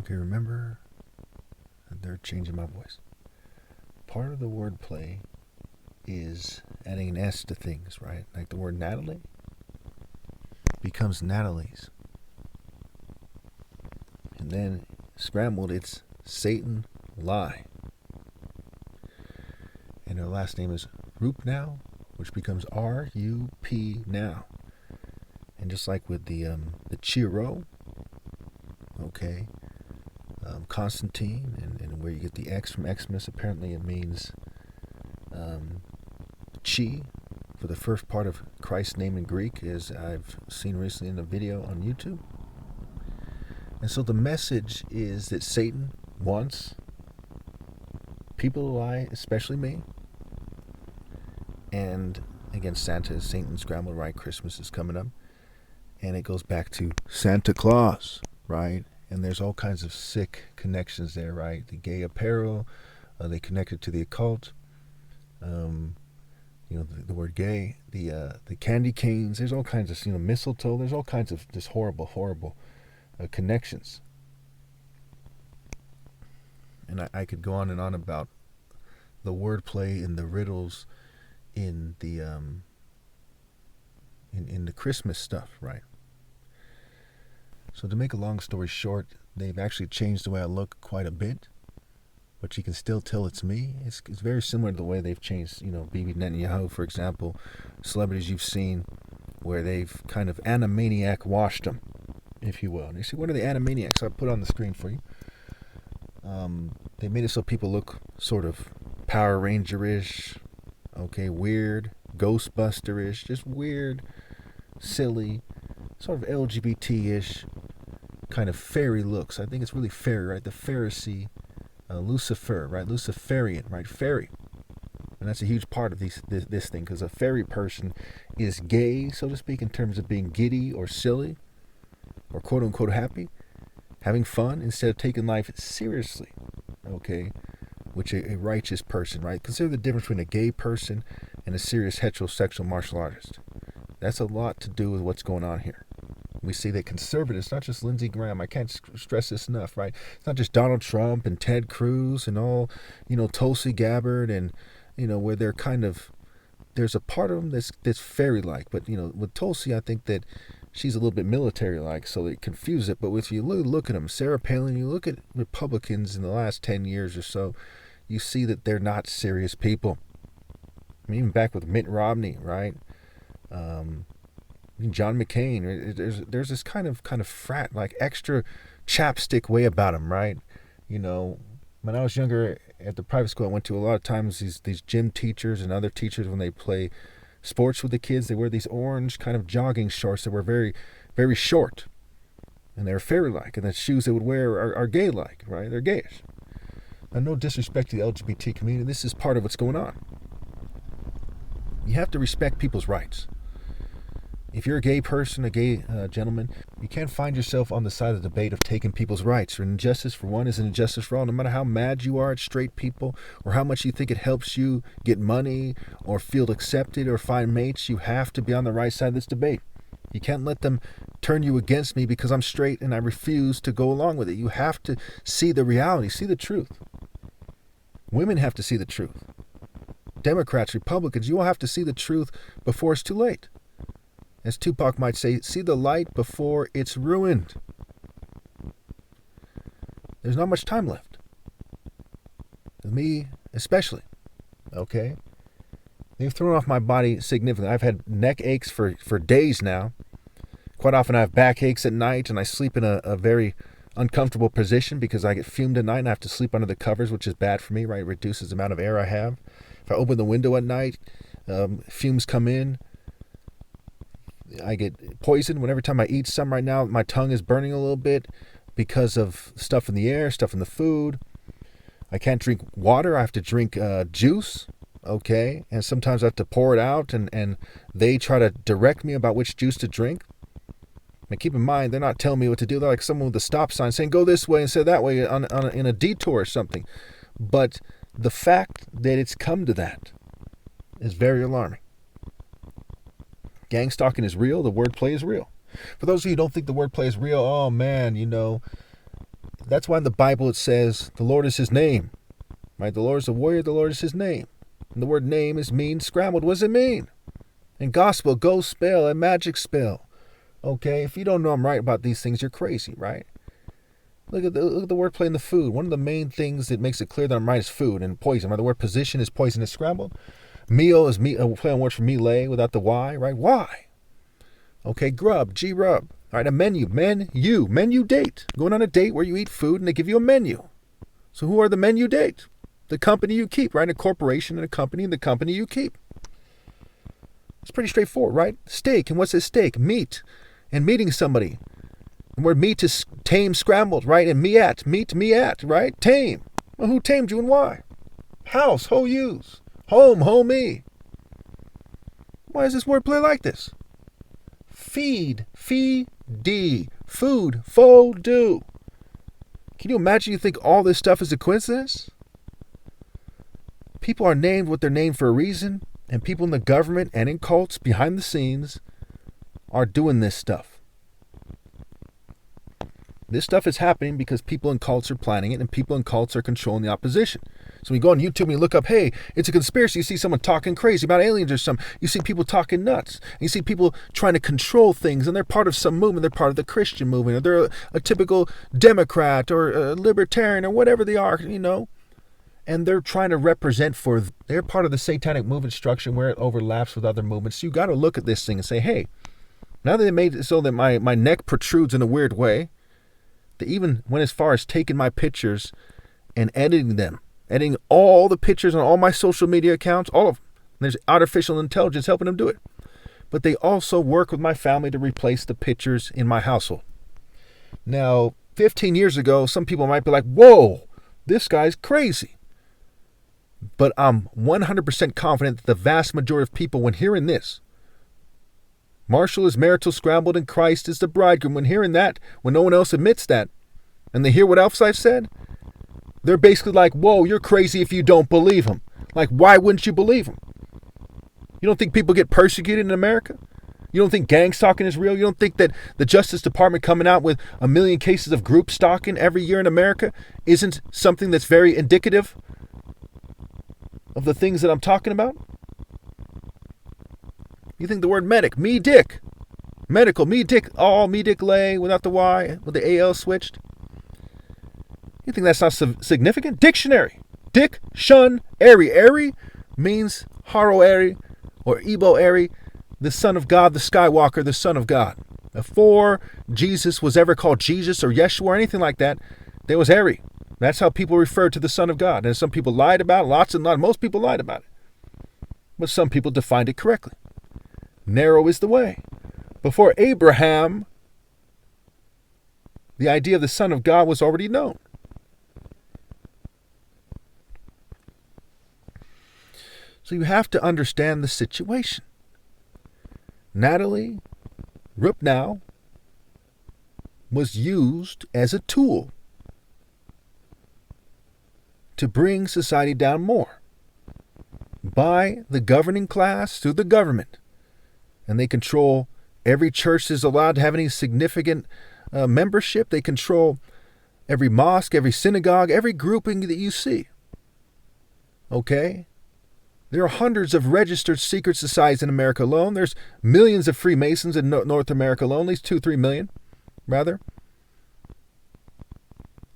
Okay, remember, they're changing my voice. Part of the wordplay is adding an S to things, right? Like the word Natalie becomes Natalie's. And then scrambled, it's Satan lie. And her last name is Rupnow, which becomes R-U-P now. And just like with the Chiro, okay, Constantine, and where you get the X from Xmas, apparently it means Chi for the first part of Christ's name in Greek, as I've seen recently in a video on YouTube. And so the message is that Satan wants people to lie, especially me. And again, Santa is Satan's scrambled, right? Christmas is coming up. And it goes back to Santa Claus, right? And there's all kinds of sick connections there, right? The gay apparel, they connected to the occult. The word gay, the candy canes. There's all kinds of, mistletoe. There's all kinds of just horrible connections. And I could go on and on about the wordplay and the riddles in the in the Christmas stuff, right? So to make a long story short, they've actually changed the way I look quite a bit, but you can still tell it's me. It's very similar to the way they've changed, Bibi Netanyahu, for example, celebrities you've seen where they've kind of animaniac washed them, if you will. And you see, what are the animaniacs? I put on the screen for you. They made it so people look sort of Power Ranger-ish, okay, weird, Ghostbuster-ish, just weird, silly, sort of LGBT-ish kind of fairy looks. I think it's really fairy, right? The Pharisee, Lucifer, right? Luciferian, right? Fairy. And that's a huge part of this thing, because a fairy person is gay, so to speak, in terms of being giddy or silly or quote-unquote happy, having fun instead of taking life seriously, okay? Which a righteous person, right? Consider the difference between a gay person and a serious heterosexual martial artist. That's a lot to do with what's going on here. We see that conservatives, not just Lindsey Graham, I can't stress this enough, right? It's not just Donald Trump and Ted Cruz and all, Tulsi Gabbard and, where they're kind of, there's a part of them that's fairy-like. But, with Tulsi, I think that she's a little bit military-like, so it confuses it. But if you look at them, Sarah Palin, you look at Republicans in the last 10 years or so, you see that they're not serious people. I mean, even back with Mitt Romney, right? John McCain. There's this kind of frat, like extra chapstick way about him, right? When I was younger at the private school I went to, a lot of times these gym teachers and other teachers, when they play sports with the kids, they wear these orange kind of jogging shorts that were very, very short, and they're fairy-like, and the shoes they would wear are gay-like, right? They're gayish. And no disrespect to the LGBT community, this is part of what's going on. You have to respect people's rights. If you're a gay person, a gay gentleman, you can't find yourself on the side of the debate of taking people's rights. Or injustice for one is an injustice for all. No matter how mad you are at straight people, or how much you think it helps you get money or feel accepted or find mates, you have to be on the right side of this debate. You can't let them turn you against me because I'm straight and I refuse to go along with it. You have to see the reality, see the truth. Women have to see the truth. Democrats, Republicans, you all have to see the truth before it's too late. As Tupac might say, see the light before it's ruined. There's not much time left. Me especially. Okay? They've thrown off my body significantly. I've had neck aches for days now. Quite often I have back aches at night, and I sleep in a very uncomfortable position because I get fumed at night and I have to sleep under the covers, which is bad for me, right? It reduces the amount of air I have. If I open the window at night, fumes come in. I get poisoned. Whenever time I eat some right now, my tongue is burning a little bit because of stuff in the air, stuff in the food. I can't drink water. I have to drink juice, okay? And sometimes I have to pour it out, and they try to direct me about which juice to drink. And keep in mind, they're not telling me what to do. They're like someone with a stop sign saying, go this way instead of that way in a detour or something. But the fact that it's come to that is very alarming. Gang stalking is real. The wordplay is real. For those of you who don't think the wordplay is real, oh man, That's why in the Bible it says the Lord is his name. Right? The Lord is a warrior, the Lord is his name. And the word name is mean scrambled. What does it mean? And gospel, ghost spell, and magic spell. Okay, if you don't know I'm right about these things, you're crazy, right? Look at the wordplay in the food. One of the main things that makes it clear that I'm right is food and poison. Right? The word position is poison is scrambled. Meal is meat. Play on words for melee without the Y, right? Why? Okay, grub, G-rub. All right, a menu, menu date. Going on a date where you eat food and they give you a menu. So who are the men you date? The company you keep, right? A corporation and a company and the company you keep. It's pretty straightforward, right? Steak, and what's at stake? Meat, and meeting somebody. And where meat is tame, scrambled, right? And me at, right? Tame. Well, who tamed you and why? House, ho use. Home, homie. Why is this wordplay like this? Feed, fee-dee. Food, fo-do. Can you imagine you think all this stuff is a coincidence? People are named what they're named for a reason, and people in the government and in cults behind the scenes are doing this stuff. This stuff is happening because people in cults are planning it, and people in cults are controlling the opposition. So when you go on YouTube and you look up, hey, it's a conspiracy, you see someone talking crazy about aliens or something. You see people talking nuts. And you see people trying to control things, and they're part of some movement. They're part of the Christian movement, or they're a typical Democrat or a libertarian or whatever they are, you know. And they're trying to represent they're part of the satanic movement structure where it overlaps with other movements. So you got to look at this thing and say, hey, now that they made it so that my neck protrudes in a weird way, they even went as far as taking my pictures and editing all the pictures on all my social media accounts, all of them. And there's artificial intelligence helping them do it. But they also work with my family to replace the pictures in my household. Now, 15 years ago, some people might be like, whoa, this guy's crazy. But I'm 100% confident that the vast majority of people, when hearing this, Marshall is marital scrambled and Christ is the bridegroom, when hearing that, when no one else admits that, and they hear what else I've said, they're basically like, whoa, you're crazy if you don't believe him. Like, why wouldn't you believe him? You don't think people get persecuted in America? You don't think gang stalking is real? You don't think that the Justice Department coming out with 1 million cases of group stalking every year in America isn't something that's very indicative of the things that I'm talking about? You think the word medic, me dick, medical, me dick, all me dick lay without the Y, with the AL switched? You think that's not significant? Dictionary, dick, shun, airy. Airy means Haro Airy or Ebo Airy, the son of God, the Skywalker, the son of God. Before Jesus was ever called Jesus or Yeshua or anything like that, there was Airy. That's how people refer to the Son of God. And some people lied about it. Most people lied about it. But some people defined it correctly. Narrow is the way. Before Abraham, the idea of the Son of God was already known. So you have to understand the situation. Natalie Rupnow was used as a tool to bring society down more by the governing class through the government. And they control every church that's allowed to have any significant membership. They control every mosque, every synagogue, every grouping that you see. Okay? There are hundreds of registered secret societies in America alone. There's millions of Freemasons in North America alone, at least 2-3 million, rather.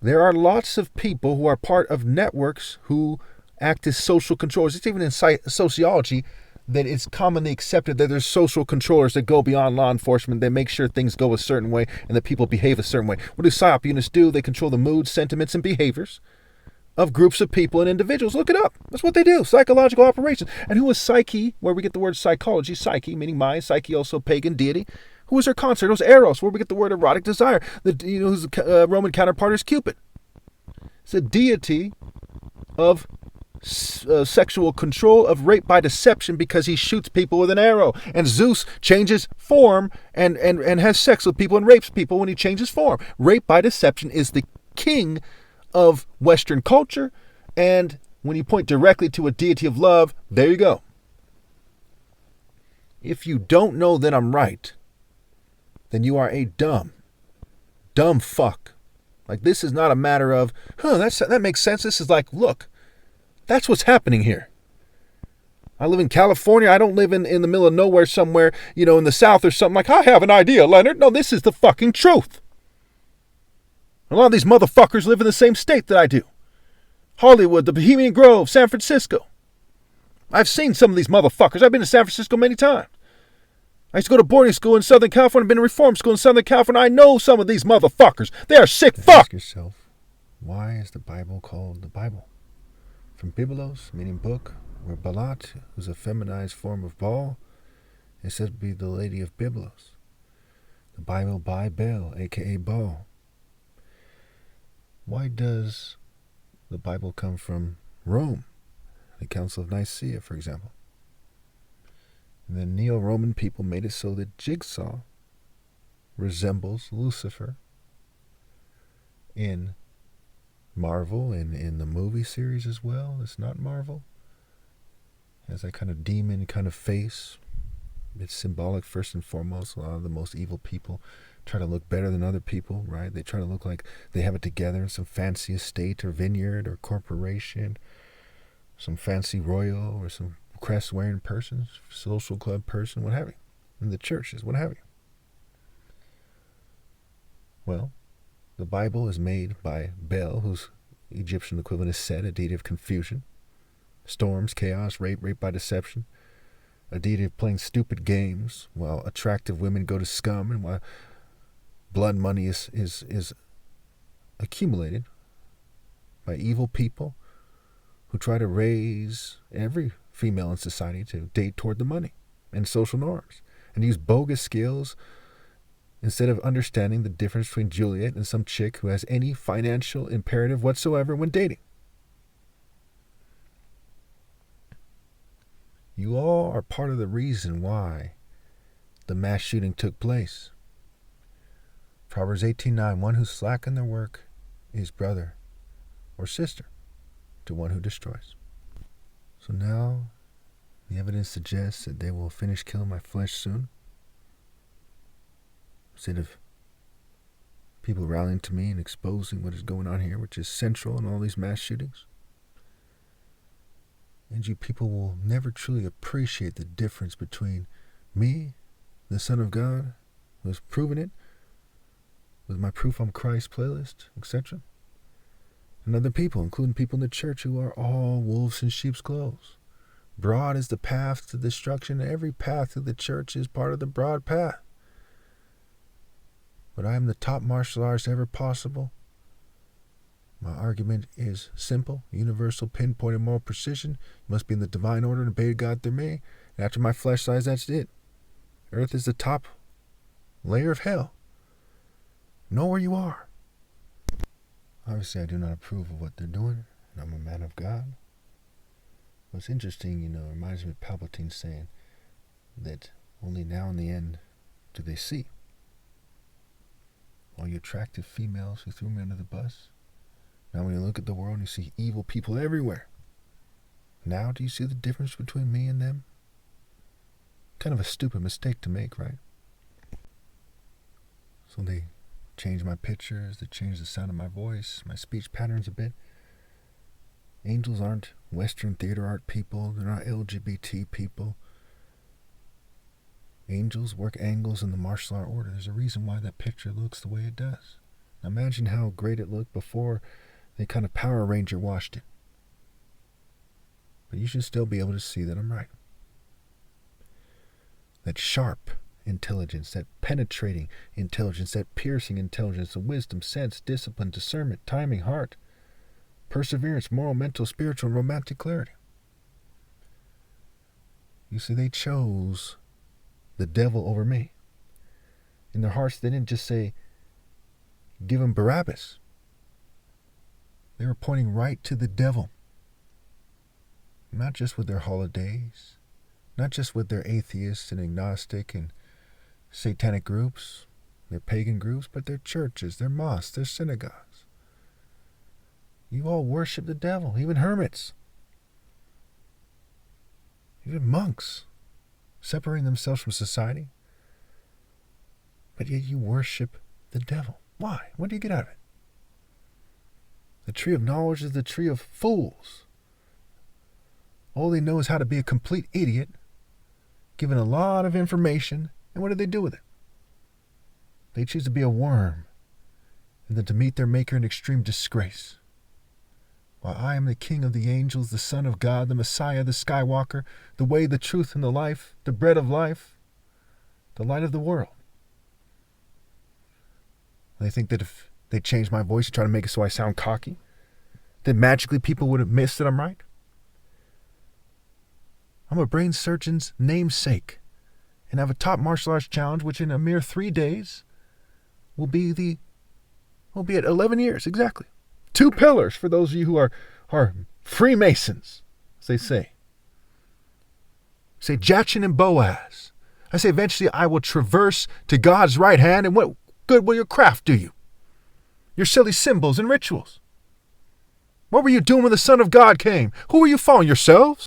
There are lots of people who are part of networks who act as social controllers. It's even in sociology that it's commonly accepted that there's social controllers that go beyond law enforcement. They make sure things go a certain way and that people behave a certain way. What do PSYOP units do? They control the moods, sentiments, and behaviors of groups of people and individuals. Look it up. That's what they do. Psychological operations. And who was Psyche, where we get the word psychology? Psyche, meaning mind. Psyche, also pagan deity. Who was her consort? It was Eros, where we get the word erotic desire. Whose Roman counterpart is Cupid. It's a deity of sexual control, of rape by deception, because he shoots people with an arrow. And Zeus changes form and has sex with people and rapes people when he changes form. Rape by deception is the king of Western culture. And when you point directly to a deity of love, there you go. If you don't know that I'm right, then you are a dumb fuck. Like, this is not a matter of, that makes sense. This is like, look, that's what's happening here. I live in California. I don't live in the middle of nowhere somewhere, in the South or something. Like, I have an idea, Leonard. No, this is the fucking truth. A lot of these motherfuckers live in the same state that I do. Hollywood, the Bohemian Grove, San Francisco. I've seen some of these motherfuckers. I've been to San Francisco many times. I used to go to boarding school in Southern California. I've been to reform school in Southern California. I know some of these motherfuckers. They are sick fuck. Ask yourself, why is the Bible called the Bible? From Biblos, meaning book, where Balat, who's a feminized form of Baal, is said to be the lady of Biblos. The Bible by Baal, a.k.a. Baal. Why does the Bible come from Rome? The Council of Nicaea, for example. And the Neo-Roman people made it so that Jigsaw resembles Lucifer in Marvel and in the movie series as well. It's not Marvel. It has that kind of demon kind of face. It's symbolic first and foremost. A lot of the most evil people try to look better than other people, right? They try to look like they have it together in some fancy estate or vineyard or corporation, some fancy royal or some crest-wearing person, social club person, what have you. In the churches, what have you. Well, the Bible is made by Bel, whose Egyptian equivalent is Set, a deity of confusion, storms, chaos, rape by deception, a deity of playing stupid games while attractive women go to scum and while blood money is accumulated by evil people who try to raise every female in society to date toward the money and social norms and use bogus skills instead of understanding the difference between Juliet and some chick who has any financial imperative whatsoever when dating. You all are part of the reason why the mass shooting took place. Proverbs 18:9, one who slackens their work is brother or sister to one who destroys. So now the evidence suggests that they will finish killing my flesh soon. Instead of people rallying to me and exposing what is going on here, which is central in all these mass shootings. And you people will never truly appreciate the difference between me, the Son of God, who has proven it with my Proof I'm Christ playlist, etc., and other people, including people in the church who are all wolves in sheep's clothes. Broad is the path to destruction. Every path to the church is part of the broad path. But I am the top martial artist ever possible. My argument is simple, universal, pinpointed moral precision. You must be in the divine order and obey God through me. And after my flesh size, that's it. Earth is the top layer of hell. Know where you are. Obviously, I do not approve of what they're doing, and I'm a man of God. What's interesting, it reminds me of Palpatine saying that only now in the end do they see. All you attractive females who threw me under the bus. Now when you look at the world, you see evil people everywhere. Now do you see the difference between me and them? Kind of a stupid mistake to make, right? So they change my pictures, they change the sound of my voice, my speech patterns a bit. Angels aren't Western theater art people, they're not LGBT people. Angels work angles in the martial art order. There's a reason why that picture looks the way it does. Now imagine how great it looked before they kind of Power Ranger washed it. But you should still be able to see that I'm right. That sharp intelligence, that penetrating intelligence, that piercing intelligence of wisdom, sense, discipline, discernment, timing, heart, perseverance, moral, mental, spiritual, and romantic clarity. You see, they chose the devil over me. In their hearts, they didn't just say, give him Barabbas. They were pointing right to the devil. Not just with their holidays, not just with their atheist and agnostic and satanic groups, their pagan groups, but their churches, their mosques, their synagogues. You all worship the devil, even hermits, even monks, separating themselves from society. But yet you worship the devil. Why? What do you get out of it? The tree of knowledge is the tree of fools. All they know is how to be a complete idiot, given a lot of information, and what do they do with it? They choose to be a worm, and then to meet their maker in extreme disgrace. While I am the king of the angels, the son of God, the Messiah, the Skywalker, the way, the truth, and the life, the bread of life, the light of the world. They think that if they change my voice and try to make it so I sound cocky, then magically people would have missed that I'm right. I'm a brain surgeon's namesake, and have a top martial arts challenge, which in a mere 3 days will be at 11 years, exactly. 2 pillars for those of you who are Freemasons, as they say. Say Jachin and Boaz. I say eventually I will traverse to God's right hand, and what good will your craft do you? Your silly symbols and rituals. What were you doing when the Son of God came? Who were you following, yourselves?